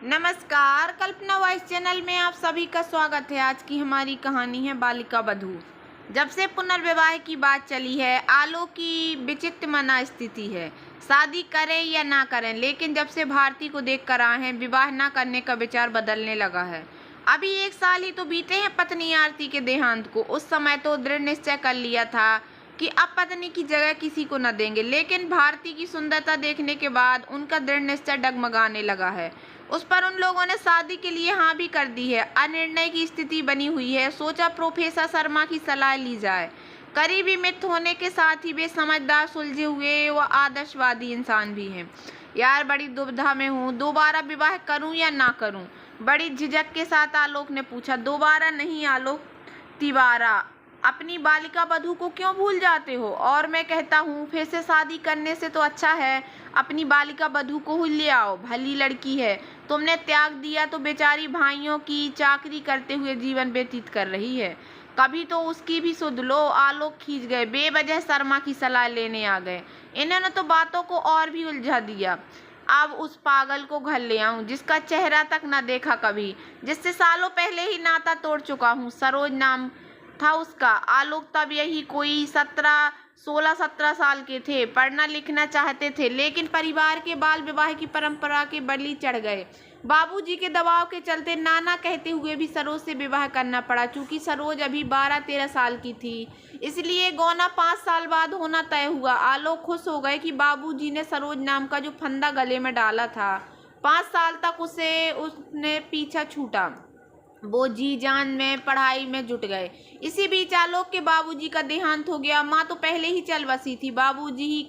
नमस्कार, कल्पना voice channel में आप सभी का स्वागत है। आज की हमारी कहानी है बालिका वधू। जब से पुनर्विवाह की बात चली है, आलोक की विचित्र मना स्थिति है। शादी करें या ना करें, लेकिन जब से भारती को देख कर आए हैं, विवाह ना करने का विचार बदलने लगा है। अभी 1 साल ही तो बीते हैं पत्नी आरती के देहांत को। उस समय तो दृढ़ निश्चय कर लिया था कि अब पत्नी की जगह किसी को न देंगे, लेकिन भारती की सुंदरता देखने के बाद उनका दृढ़ निश्चय डगमगाने लगा है। उस पर उन लोगों ने शादी के लिए हाँ भी कर दी है। अनिर्णय की स्थिति बनी हुई है। सोचा प्रोफेसर शर्मा की सलाह ली जाए। करीबी मित्र होने के साथ ही वे समझदार, सुलझे हुए व आदर्शवादी इंसान भी हैं। यार, बड़ी दुविधा में हूँ, दोबारा विवाह करूँ या ना करूँ? बड़ी झिझक के साथ आलोक ने पूछा। दोबारा नहीं आलोक, तिवारा। अपनी बालिका वधू को क्यों भूल जाते हो? और मैं कहता हूँ, फिर से शादी करने से तो अच्छा है अपनी बालिका वधू को ही ले आओ। भली लड़की है, तुमने त्याग दिया तो बेचारी भाइयों की चाकरी करते हुए जीवन व्यतीत कर रही है। कभी तो उसकी भी सुध लो। आलोक खींच गए। बेवजह शर्मा की सलाह लेने आ गए। इन्होंने तो बातों को और भी उलझा दिया। अब उस पागल को घर ले आऊं जिसका चेहरा तक न देखा कभी, जिससे सालों पहले ही नाता तोड़ चुका हूँ। सरोज नाम था उसका। आलोक तब यही कोई 16-17 साल के थे। पढ़ना लिखना चाहते थे, लेकिन परिवार के बाल विवाह की परंपरा के बलि चढ़ गए। बाबूजी के दबाव के चलते नाना कहते हुए भी सरोज से विवाह करना पड़ा। चूंकि सरोज अभी 12-13 साल की थी, इसलिए गौना 5 साल बाद होना तय हुआ। आलोक खुश हो गए कि बाबूजी ने सरोज नाम का जो फंदा गले में डाला था, 5 साल तक उसने पीछा छूटा। वो जी जान में पढ़ाई में जुट गए। इसी बीच आलोक के बाबूजी का देहांत हो गया। माँ तो पहले ही चल बसी थी। बाबूजी ही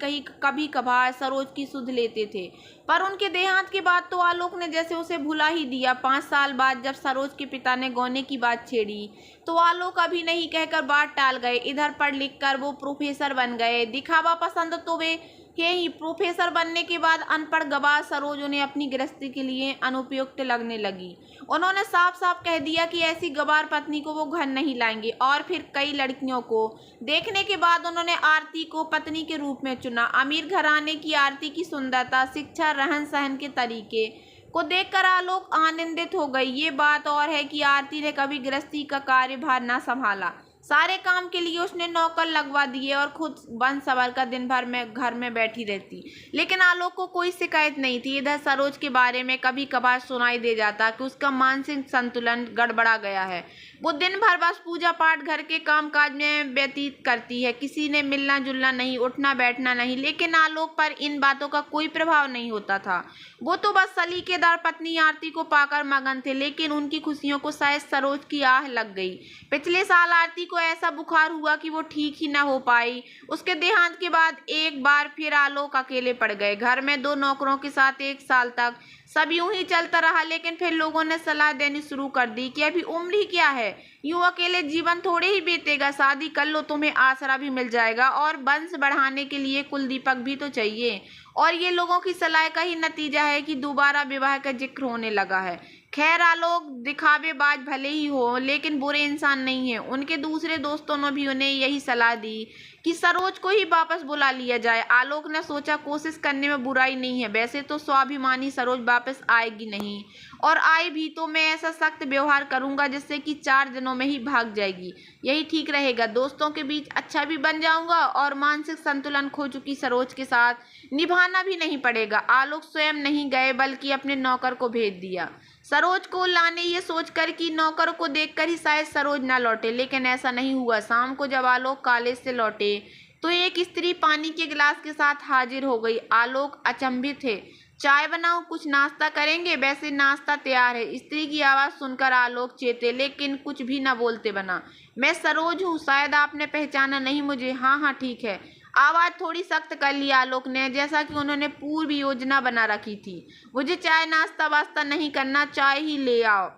कभी कभार सरोज की सुध लेते थे, पर उनके देहांत के बाद तो आलोक ने जैसे उसे भुला ही दिया। 5 साल बाद जब सरोज के पिता ने गौने की बात छेड़ी, तो आलोक अभी नहीं कहकर बात टाल गए। इधर पढ़ लिख कर वो प्रोफेसर बन गए। दिखावा पसंद तो वे के ही। प्रोफेसर बनने के बाद अनपढ़ गवार सरोज उन्हें अपनी गृहस्थी के लिए अनुपयुक्त लगने लगी। उन्होंने साफ साफ कह दिया कि ऐसी गवार पत्नी को वो घर नहीं लाएंगे। और फिर कई लड़कियों को देखने के बाद उन्होंने आरती को पत्नी के रूप में चुना। अमीर घराने की आरती की सुंदरता, शिक्षा, रहन सहन के तरीके को देखकर आलोक आनंदित हो गई। ये बात और है कि आरती ने कभी गृहस्थी का कार्यभार न संभाला। सारे काम के लिए उसने नौकर लगवा दिए और खुद बन सवर कर दिन भर में घर में बैठी रहती। लेकिन आलोक को कोई शिकायत नहीं थी। इधर सरोज के बारे में कभी कभार सुनाई दे जाता कि उसका मानसिक संतुलन गड़बड़ा गया है। वो दिन भर बस पूजा पाठ, घर के काम काज में व्यतीत करती है। किसी ने मिलना जुलना नहीं, उठना बैठना नहीं। लेकिन आलोक पर इन बातों का कोई प्रभाव नहीं होता था। वो तो बस सलीकेदार पत्नी आरती को पाकर मगन थे। लेकिन उनकी खुशियों को शायद सरोज की आह लग गई। पिछले साल आरती को ऐसा बुखार हुआ कि वो ठीक ही न हो पाई। उसके देहांत के बाद एक बार फिर आलोक अकेले पड़ गए। घर में 2 नौकरों के साथ 1 साल तक सब यूं ही चलता रहा। लेकिन फिर लोगों ने सलाह देनी शुरू कर दी कि अभी उम्र ही क्या है, यूं अकेले जीवन थोड़े ही बीतेगा। शादी कर लो, तुम्हें आसरा भी मिल जाएगा, और वंश बढ़ाने के लिए कुल दीपक भी तो चाहिए। और ये लोगों की सलाह का ही नतीजा है कि दोबारा विवाह का जिक्र होने लगा है। खैर, आलोक दिखावेबाज भले ही हो, लेकिन बुरे इंसान नहीं है। उनके दूसरे दोस्तों ने भी उन्हें यही सलाह दी कि सरोज को ही वापस बुला लिया जाए। आलोक ने सोचा, कोशिश करने में बुराई नहीं है। वैसे तो स्वाभिमानी सरोज वापस आएगी नहीं, और आई भी तो मैं ऐसा सख्त व्यवहार करूंगा जिससे कि 4 दिनों में ही भाग जाएगी। यही ठीक रहेगा। दोस्तों के बीच अच्छा भी बन जाऊंगा, और मानसिक संतुलन खो चुकी सरोज के साथ निभाना भी नहीं पड़ेगा। आलोक स्वयं नहीं गए, बल्कि अपने नौकर को भेज दिया सरोज को लाने, ये सोचकर कि नौकर को देखकर ही शायद सरोज ना लौटे। लेकिन ऐसा नहीं हुआ। शाम को जब आलोक कॉलेज से लौटे तो एक स्त्री पानी के गिलास के साथ हाजिर हो गई। आलोक अचंभित थे। चाय बनाओ, कुछ नाश्ता करेंगे? वैसे नाश्ता तैयार है। स्त्री की आवाज़ सुनकर आलोक चेते, लेकिन कुछ भी न बोलते बना। मैं सरोज हूँ, शायद आपने पहचाना नहीं मुझे। हाँ हाँ, ठीक है। आवाज़ थोड़ी सख्त कर ली आलोक ने, जैसा कि उन्होंने पूर्व योजना बना रखी थी। मुझे चाय नाश्ता वास्ता नहीं करना, चाय ही ले आओ,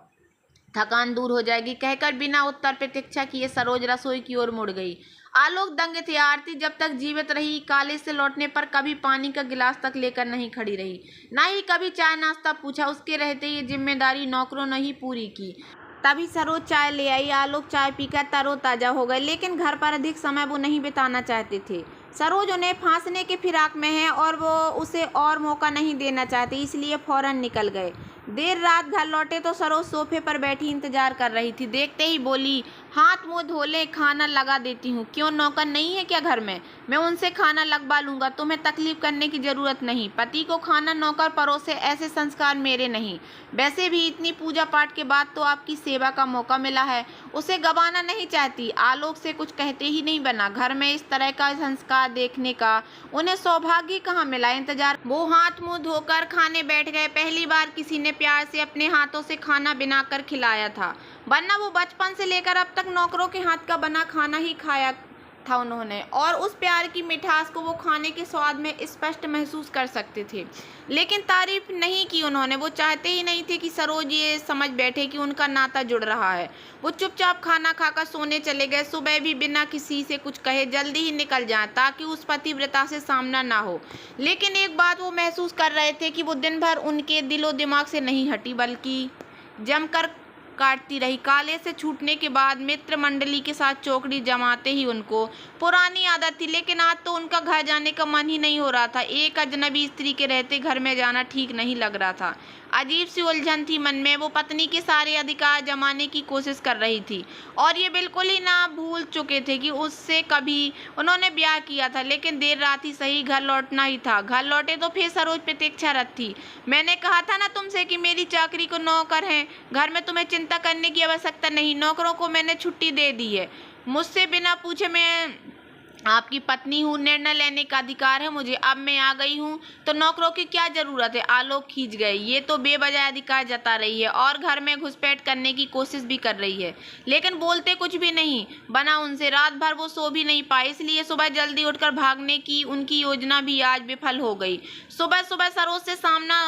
थकान दूर हो जाएगी, कहकर बिना उत्तर प्रतीक्षा किए सरोज रसोई की ओर मुड़ गई। आलोक दंग थे। आरती जब तक जीवित रही, कॉलेज से लौटने पर कभी पानी का गिलास तक लेकर नहीं खड़ी रही, ना ही कभी चाय नाश्ता पूछा। उसके रहते ये जिम्मेदारी नौकरों ने ही पूरी की। तभी सरोज चाय ले आई। आलोक चाय पीकर तरोताजा हो गए, लेकिन घर पर अधिक समय वो नहीं बिताना चाहते थे। सरोज उन्हें फांसने के फिराक में है और वो उसे और मौका नहीं देना चाहती, इसलिए फौरन निकल गए। देर रात घर लौटे तो सरोज सोफे पर बैठी इंतजार कर रही थी। देखते ही बोली, हाथ मुंह धो ले, खाना लगा देती हूँ। क्यों, नौकर नहीं है क्या घर में? मैं उनसे खाना लगवा लूंगा, तुम्हें तकलीफ करने की जरूरत नहीं। पति को खाना नौकर परोसे, ऐसे संस्कार मेरे नहीं। वैसे भी इतनी पूजा पाठ के बाद तो आपकी सेवा का मौका मिला है, उसे गंवाना नहीं चाहती। आलोक से कुछ कहते ही नहीं बना। घर में इस तरह का संस्कार देखने का उन्हें सौभाग्य कहाँ मिला। इंतजार। वो हाथ मुंह धोकर खाने बैठ गए। पहली बार किसी ने प्यार से अपने हाथों से खाना बनाकर खिलाया था, वरना वो बचपन से लेकर अब तक नौकरों के हाथ का बना खाना ही खाया था उन्होंने, और उस प्यार की मिठास को वो खाने के स्वाद में स्पष्ट महसूस कर सकते थे। लेकिन तारीफ नहीं की उन्होंने। वो चाहते ही नहीं थे कि सरोज ये समझ बैठे कि उनका नाता जुड़ रहा है। वो चुपचाप खाना खाकर सोने चले गए। सुबह भी बिना किसी से कुछ कहे जल्दी ही निकल जाएं ताकि उस पतिव्रता से सामना ना हो। लेकिन एक बात वो महसूस कर रहे थे कि वो दिन भर उनके दिलो दिमाग से नहीं हटी, बल्कि जमकर काटती रही। काले से छूटने के बाद मित्र मंडली के साथ चौकड़ी जमाते ही उनको पुरानी आदत थी, लेकिन आज तो उनका घर जाने का मन ही नहीं हो रहा था। एक अजनबी स्त्री के रहते घर में जाना ठीक नहीं लग रहा था। अजीब सी उलझन थी मन में। वो पत्नी के सारे अधिकार जमाने की कोशिश कर रही थी और ये बिल्कुल ही ना भूल चुके थे कि उससे कभी उन्होंने ब्याह किया था। लेकिन देर रात ही सही, घर लौटना ही था। घर लौटे तो फिर सरोज प्रतीक्षारत थी। मैंने कहा था ना तुमसे कि मेरी चाकरी को नौकर हैं, घर में तुम्हें चिंता करने की आवश्यकता नहीं। नौकरों को मैंने छुट्टी दे दी है। मुझसे बिना पूछे मैं आपकी पत्नी हूँ, निर्णय लेने का अधिकार है मुझे। अब मैं आ गई हूँ तो नौकरों की क्या जरूरत है? आलोक खींच गए। ये तो बेवजह अधिकार जता रही है और घर में घुसपैठ करने की कोशिश भी कर रही है, लेकिन बोलते कुछ भी नहीं बना उनसे। रात भर वो सो भी नहीं पाए, इसलिए सुबह जल्दी उठकर भागने की उनकी योजना भी आज विफल हो गई। सुबह सुबह सरोज से सामना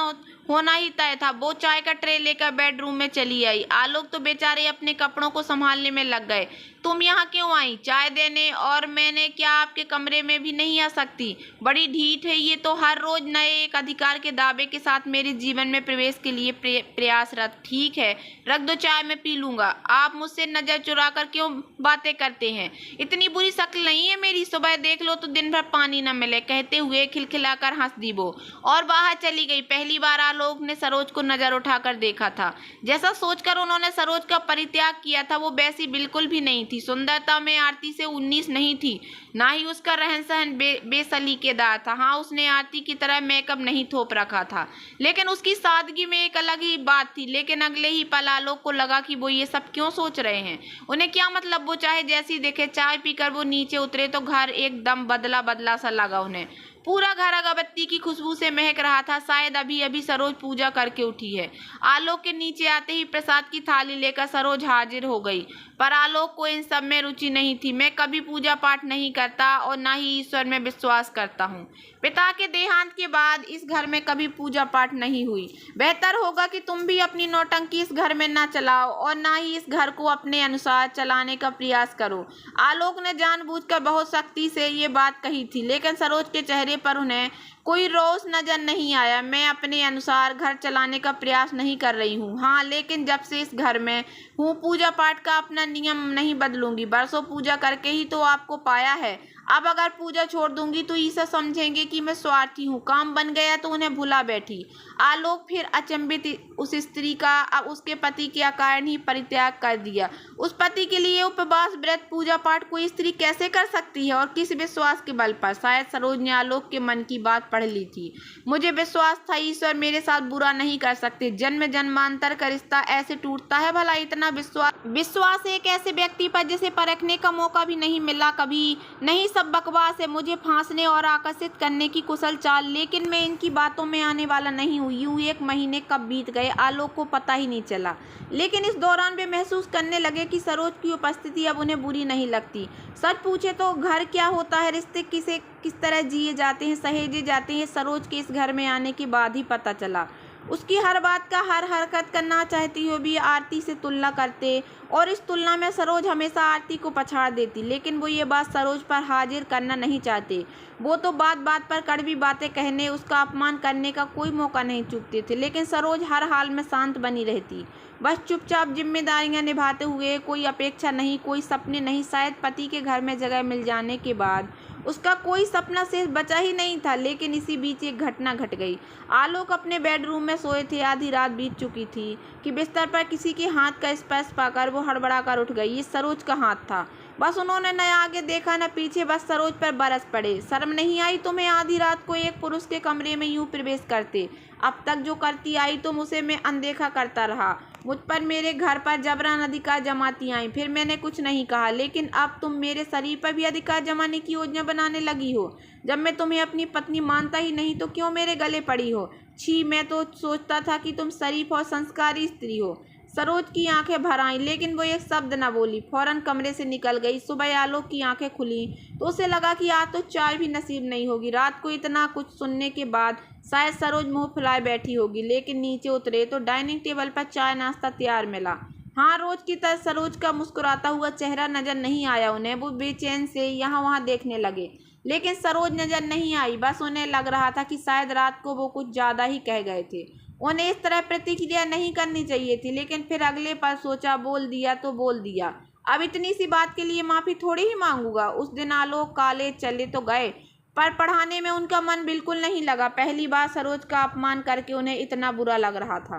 होना ही तय था। वो चाय का ट्रे लेकर बेडरूम में चली आई। आलोक तो बेचारे अपने कपड़ों को संभालने में लग गए। तुम यहाँ क्यों आई? चाय देने? और मैंने क्या आपके कमरे में भी नहीं आ सकती? बड़ी ढीठ है ये तो, हर रोज नए एक अधिकार के दावे के साथ मेरे जीवन में प्रवेश के लिए प्रयासरत। ठीक है, रख दो चाय, मैं पी लूंगा। आप मुझसे नजर चुरा कर क्यों बातें करते हैं? इतनी बुरी शक्ल नहीं है मेरी। सुबह देख लो तो दिन भर पानी न मिले, कहते हुए खिलखिलाकर हंस दी वो और बाहर चली गई। पहली बार आलोक ने सरोज को नजर उठाकर देखा था। जैसा सोचकर उन्होंने सरोज का परित्याग किया था, वो वैसी बिल्कुल भी नहीं थी। सुंदरता में आरती से 19 नहीं थी, ना ही उसका रहन सहन बेसलीकेदार था। हाँ, उसने आरती की तरह मेकअप नहीं थोप रखा था, लेकिन उसकी सादगी में एक अलग ही बात थी। लेकिन अगले ही पल आलोक को लगा कि वो ये सब क्यों सोच रहे हैं, उन्हें क्या मतलब? वो चाहे जैसी देखे। चाय पीकर वो नीचे उतरे तो घर एकदम बदला बदला सा लगा उन्हें। पूरा घर अगरबत्ती की खुशबू से महक रहा था। शायद अभी अभी सरोज पूजा करके उठी है। आलोक के नीचे आते ही प्रसाद की थाली लेकर सरोज हाजिर हो गई, पर आलोक को इन सब में रुचि नहीं थी। मैं कभी पूजा पाठ नहीं करता और ना ही ईश्वर में विश्वास करता हूँ। पिता के देहांत के बाद इस घर में कभी पूजा पाठ नहीं हुई। बेहतर होगा कि तुम भी अपनी नौटंकी इस घर में ना चलाओ और ना ही इस घर को अपने अनुसार चलाने का प्रयास करो। आलोक ने जानबूझकर बहुत सख्ती से ये बात कही थी, लेकिन सरोज के चेहरे पर उन्हें कोई रोष नजर नहीं आया। मैं अपने अनुसार घर चलाने का प्रयास नहीं कर रही हूँ। हाँ, लेकिन जब से इस घर में हूँ पूजा पाठ का अपना नियम नहीं बदलूंगी। बरसों पूजा करके ही तो आपको पाया है। अब अगर पूजा छोड़ दूंगी तो ईसा समझेंगे कि मैं स्वार्थी हूँ। काम बन गया तो उन्हें भुला बैठी। आलोक फिर अचंभित उस स्त्री का अब उसके पति के कारण ही परित्याग कर दिया। उस पति के लिए उपवास, व्रत, पूजा पाठ कोई स्त्री कैसे कर सकती है और किस विश्वास के बल पर? शायद सरोज ने आलोक के मन की बात पढ़ ली थी। मुझे विश्वास था ईश्वर मेरे साथ बुरा नहीं कर सकते। जन्म जन्मांतर का रिश्ता ऐसे टूटता है भला? इतना विश्वास एक ऐसे व्यक्ति पर जिसे परखने का मौका भी नहीं मिला कभी। नहीं, सब बकवास है। मुझे फांसने और आकर्षित करने की कुशल चाल, लेकिन मैं इनकी बातों में आने वाला नहीं हूँ। यूं 1 महीने कब बीत गए आलोक को पता ही नहीं चला। लेकिन इस दौरान वे महसूस करने लगे कि सरोज की उपस्थिति अब उन्हें बुरी नहीं लगती। सच पूछे तो घर क्या होता है, रिश्ते किस तरह जिए जाते हैं, सहेजे जाते हैं, सरोज के इस घर में आने के बाद ही पता चला। उसकी हर बात का, हर हरकत करना चाहती हो भी आरती से तुलना करते और इस तुलना में सरोज हमेशा आरती को पछाड़ देती। लेकिन वो ये बात सरोज पर हाजिर करना नहीं चाहते। वो तो बात बात पर कड़वी बातें कहने, उसका अपमान करने का कोई मौका नहीं चूकते थे। लेकिन सरोज हर हाल में शांत बनी रहती, बस चुपचाप जिम्मेदारियां निभाते हुए। कोई अपेक्षा नहीं, कोई सपने नहीं। शायद पति के घर में जगह मिल जाने के बाद उसका कोई सपना शेष बचा ही नहीं था। लेकिन इसी बीच एक घटना घट गई। आलोक अपने बेडरूम में सोए थे। आधी रात बीत चुकी थी कि बिस्तर पर किसी के हाथ का स्पर्श पाकर वो हड़बड़ा कर उठ गई। ये सरोज का हाथ था। बस उन्होंने न आगे देखा न पीछे, बस सरोज पर बरस पड़े। शर्म नहीं आई तुम्हें आधी रात को एक पुरुष के कमरे में यूं प्रवेश करते? अब तक जो करती आई तुम उसे मैं अनदेखा करता रहा। मुझ पर, मेरे घर पर जबरन अधिकार जमाती आई, फिर मैंने कुछ नहीं कहा। लेकिन अब तुम मेरे शरीर पर भी अधिकार जमाने की योजना बनाने लगी हो। जब मैं तुम्हें अपनी पत्नी मानता ही नहीं तो क्यों मेरे गले पड़ी हो? छी, मैं तो सोचता था कि तुम शरीफ और संस्कारी स्त्री हो। सरोज की आंखें भर आईं, लेकिन वो एक शब्द न बोली, फौरन कमरे से निकल गई। सुबह आलोक की आंखें खुली तो उसे लगा कि आज तो चाय भी नसीब नहीं होगी। रात को इतना कुछ सुनने के बाद शायद सरोज मुंह फुलाए बैठी होगी। लेकिन नीचे उतरे तो डाइनिंग टेबल पर चाय नाश्ता तैयार मिला। हाँ, रोज की तरह सरोज का मुस्कुराता हुआ चेहरा नजर नहीं आया उन्हें। वो बेचैन से यहाँ वहाँ देखने लगे, लेकिन सरोज नजर नहीं आई। बस उन्हें लग रहा था कि शायद रात को वो कुछ ज्यादा ही कह गए थे। उन्हें इस तरह प्रतिक्रिया नहीं करनी चाहिए थी, लेकिन फिर अगले पल सोचा, बोल दिया तो बोल दिया। अब इतनी सी बात के लिए माफी थोड़ी ही मांगूंगा। उस दिन आलोक कॉलेज चले तो गए, पर पढ़ाने में उनका मन बिल्कुल नहीं लगा। पहली बार सरोज का अपमान करके उन्हें इतना बुरा लग रहा था।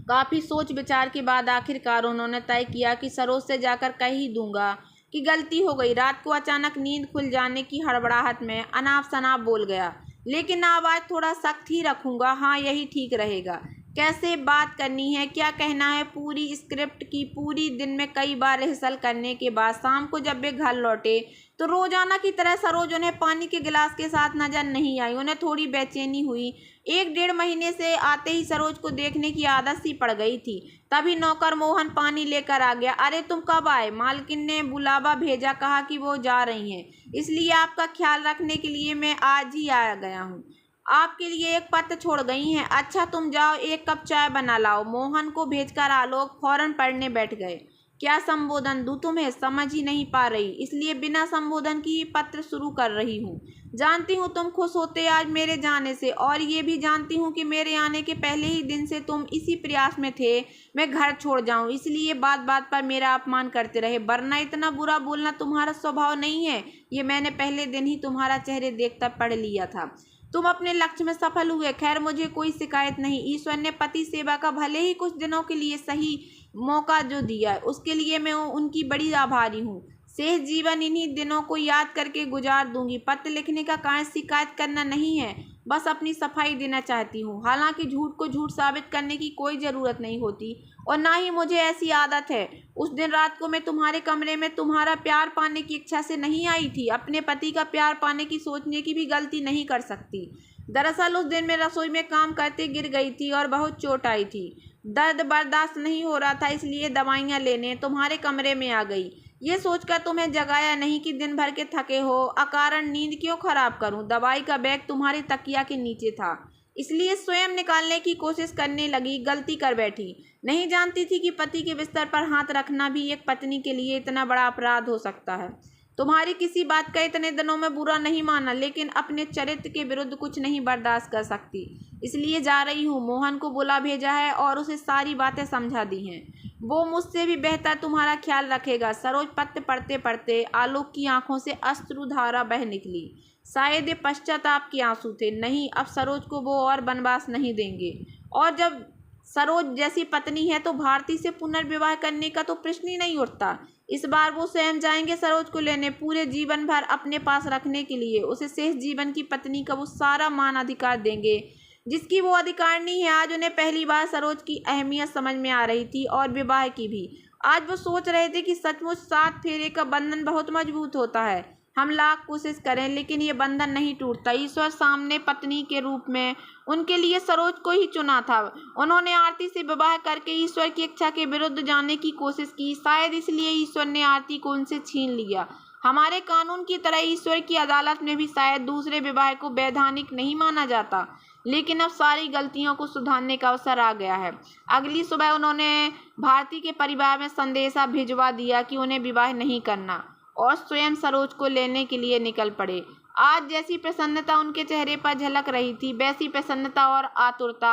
काफी सोच विचार के बाद आखिरकार उन्होंने तय किया कि सरोज से जाकर कह ही दूंगा कि गलती हो गई। रात को अचानक नींद खुल जाने की हड़बड़ाहट में अनाप शनाप बोल गया, लेकिन आवाज थोड़ा सख्त ही रखूंगा। हाँ, यही ठीक रहेगा। कैसे बात करनी है, क्या कहना है, पूरी स्क्रिप्ट की पूरी दिन में कई बार रिहर्सल करने के बाद शाम को जब वे घर लौटे तो रोजाना की तरह सरोज उन्हें पानी के गिलास के साथ नजर नहीं आई। उन्हें थोड़ी बेचैनी हुई। 1-1.5 महीने से आते ही सरोज को देखने की आदत सी पड़ गई थी। तभी नौकर मोहन पानी लेकर आ गया। अरे तुम कब आए? मालकिन ने बुलावा भेजा, कहा कि वो जा रही हैं, इसलिए आपका ख्याल रखने के लिए मैं आज ही आ गया हूँ। आपके लिए एक पत्र छोड़ गई हैं। अच्छा, तुम जाओ, एक कप चाय बना लाओ। मोहन को भेजकर आलोक फौरन पढ़ने बैठ गए। क्या संबोधन दूं तुम्हें, समझ ही नहीं पा रही, इसलिए बिना संबोधन की पत्र शुरू कर रही हूँ। जानती हूँ तुम खुश होते आज मेरे जाने से, और ये भी जानती हूँ कि मेरे आने के पहले ही दिन से तुम इसी प्रयास में थे मैं घर छोड़ जाऊं, इसलिए बात बात पर मेरा अपमान करते रहे। वरना इतना बुरा बोलना तुम्हारा स्वभाव नहीं है, ये मैंने पहले दिन ही तुम्हारा चेहरे देखकर पढ़ लिया था। तुम अपने लक्ष्य में सफल हुए। खैर, मुझे कोई शिकायत नहीं। ईश्वर ने पति सेवा का भले ही कुछ दिनों के लिए सही मौका जो दिया है, उसके लिए मैं उनकी बड़ी आभारी हूँ। शेष जीवन इन्हीं दिनों को याद करके गुजार दूंगी। पत्र लिखने का कारण शिकायत करना नहीं है, बस अपनी सफाई देना चाहती हूँ। हालांकि झूठ को झूठ साबित करने की कोई ज़रूरत नहीं होती, और ना ही मुझे ऐसी आदत है। उस दिन रात को मैं तुम्हारे कमरे में तुम्हारा प्यार पाने की इच्छा से नहीं आई थी। अपने पति का प्यार पाने की सोचने की भी गलती नहीं कर सकती। दरअसल उस दिन मैं रसोई में काम करते गिर गई थी और बहुत चोट आई थी। दर्द बर्दाश्त नहीं हो रहा था, इसलिए दवाइयाँ लेने तुम्हारे कमरे में आ गई। ये सोचकर तुम्हें जगाया नहीं कि दिन भर के थके हो, अकारण नींद क्यों खराब करूं। दवाई का बैग तुम्हारी तकिया के नीचे था, इसलिए स्वयं निकालने की कोशिश करने लगी। गलती कर बैठी। नहीं जानती थी कि पति के बिस्तर पर हाथ रखना भी एक पत्नी के लिए इतना बड़ा अपराध हो सकता है। तुम्हारी किसी बात का इतने दिनों में बुरा नहीं माना, लेकिन अपने चरित्र के विरुद्ध कुछ नहीं बर्दाश्त कर सकती, इसलिए जा रही हूँ। मोहन को बुला भेजा है और उसे सारी बातें समझा दी हैं। वो मुझसे भी बेहतर तुम्हारा ख्याल रखेगा। सरोज पत्र पढ़ते पढ़ते आलोक की आंखों से अश्रुधारा बह निकली। शायद ये पश्चाताप के आंसू थे। नहीं, अब सरोज को वो और वनवास नहीं देंगे। और जब सरोज जैसी पत्नी है तो भारती से पुनर्विवाह करने का तो प्रश्न ही नहीं उठता। इस बार वो स्वयं जाएंगे सरोज को लेने, पूरे जीवन भर अपने पास रखने के लिए। उसे शेष जीवन की पत्नी का वो सारा मान अधिकार देंगे जिसकी वो अधिकारिणी है। आज उन्हें पहली बार सरोज की अहमियत समझ में आ रही थी, और विवाह की भी। आज वो सोच रहे थे कि सचमुच 7 फेरे का बंधन बहुत मजबूत होता है। हम लाख कोशिश करें, लेकिन ये बंधन नहीं टूटता। ईश्वर सामने पत्नी के रूप में उनके लिए सरोज को ही चुना था। उन्होंने आरती से विवाह करके ईश्वर की इच्छा के विरुद्ध जाने की कोशिश की। शायद इसलिए ईश्वर ने आरती को उनसे छीन लिया। हमारे कानून की तरह ईश्वर की अदालत में भी शायद दूसरे विवाह को वैधानिक नहीं माना जाता, लेकिन अब सारी गलतियों को सुधारने का अवसर आ गया है। अगली सुबह उन्होंने भारती के परिवार में संदेशा भिजवा दिया कि उन्हें विवाह नहीं करना, और स्वयं सरोज को लेने के लिए निकल पड़े। आज जैसी प्रसन्नता उनके चेहरे पर झलक रही थी, वैसी प्रसन्नता और आतुरता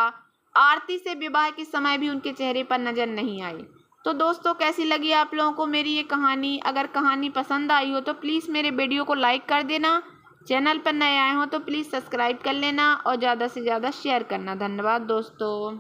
आरती से विवाह के समय भी उनके चेहरे पर नजर नहीं आई। तो दोस्तों कैसी लगी आप लोगों को मेरी ये कहानी? अगर कहानी पसंद आई हो तो प्लीज़ मेरे वीडियो को लाइक कर देना। चैनल पर नए आए हो तो प्लीज़ सब्सक्राइब कर लेना और ज़्यादा से ज़्यादा शेयर करना। धन्यवाद दोस्तों।